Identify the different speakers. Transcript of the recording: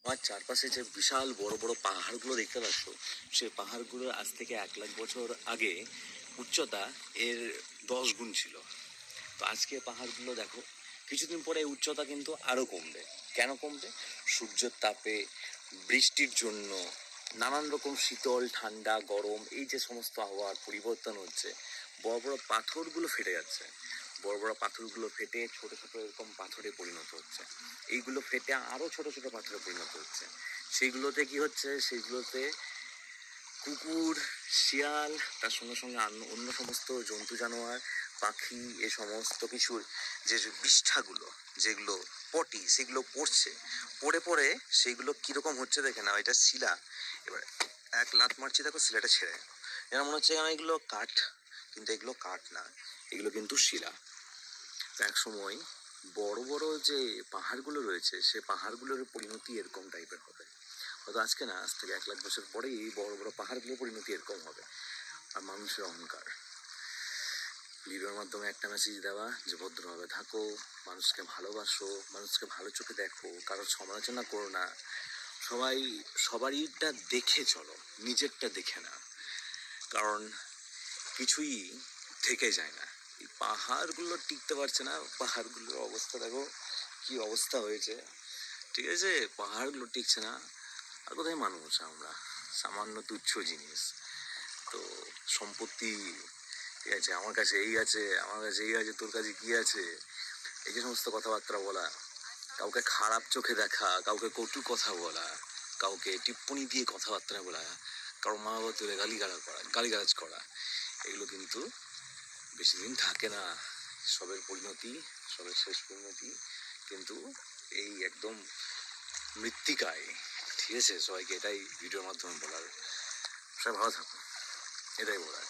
Speaker 1: আমার চারপাশে যে বিশাল বড় বড় পাহাড়গুলো দেখতে পাচ্ছ, সেই পাহাড়গুলোর আজ থেকে 1,00,000 বছর আগে উচ্চতা এর 10 গুণ ছিল। তো আজকে পাহাড়গুলো দেখো, কিছুদিন পরে এই উচ্চতা কিন্তু আরো কমবে। কেন কমবে? সূর্যের তাপে, বৃষ্টির জন্য, নানান রকম শীতল ঠান্ডা গরম, এই যে সমস্ত আবহাওয়ার পরিবর্তন হচ্ছে, বড় বড় পাথরগুলো ফেটে যাচ্ছে। বড় বড় পাথরগুলো ফেটে ছোট ছোট এরকম পাথরে পরিণত হচ্ছে। এইগুলো ফেটে আরো ছোট ছোট পাথরে পরিণত হচ্ছে। সেইগুলোতে কি হচ্ছে? সেইগুলোতে কুকুর, শিয়াল, তার সঙ্গে সঙ্গে অন্য সমস্ত জন্তু জানোয়ার, পাখি, এ সমস্ত কিছুর যে যে বিষ্ঠাগুলো, যেগুলো পটি, সেগুলো পড়ছে। পড়ে পড়ে সেইগুলো কিরকম হচ্ছে দেখে না, এটা শিলা। এবার এক লাত মারছি, দেখো শিলাটা ছেড়ে গেল। যেন মনে হচ্ছে যেন এগুলো কাঠ, কিন্তু এগুলো কাঠ না, এগুলো কিন্তু শিলা। তো এক সময় বড় বড় যে পাহাড়গুলো রয়েছে, সে পাহাড়গুলোর পরিণতি এরকম টাইপের হবে। হয়তো আজকে না, আজ থেকে 1,00,000 বছর পরেই এই বড় বড় পাহাড়গুলোর পরিণতি এরকম হবে। আর মানুষের অহংকার, ভিডিওর মাধ্যমে একটা মেসেজ দেওয়া যে ভদ্রভাবে থাকো, মানুষকে ভালোবাসো, মানুষকে ভালো চোখে দেখো, কারোর সমালোচনা করো না, সবাই সবারইটা দেখে চলো, নিজেরটা দেখে না। কারণ কিছুই থেকে যায় না। এই পাহাড়গুলো টিকতে পারছে না, পাহাড়গুলোর অবস্থা দেখো কি অবস্থা হয়েছে। ঠিক আছে, পাহাড়গুলো টিকছে না। আর কোথায় মানুষ আমরা, সামান্য তুচ্ছ জিনিস। তো সম্পত্তি, ঠিক আছে, আমার কাছে এই আছে, আমার কাছে এই আছে, তোর কাছে কি আছে, এই যে সমস্ত কথাবার্তা বলা, কাউকে খারাপ চোখে দেখা, কাউকে কটু কথা বলা, কাউকে টিপ্পনি দিয়ে কথাবার্তা বলা, কারো মা বাবা তুলে গালিগালাজ করা, এগুলো কিন্তু বেশি দিন থাকে না। সবের পরিণতি, সবের শেষ পরিণতি কিন্তু এই একদম মৃত্তিকায়। ঠিক আছে, সবাইকে এটাই ভিডিওর মাধ্যমে বলার। সবাই ভালো থাকো, এটাই বলার।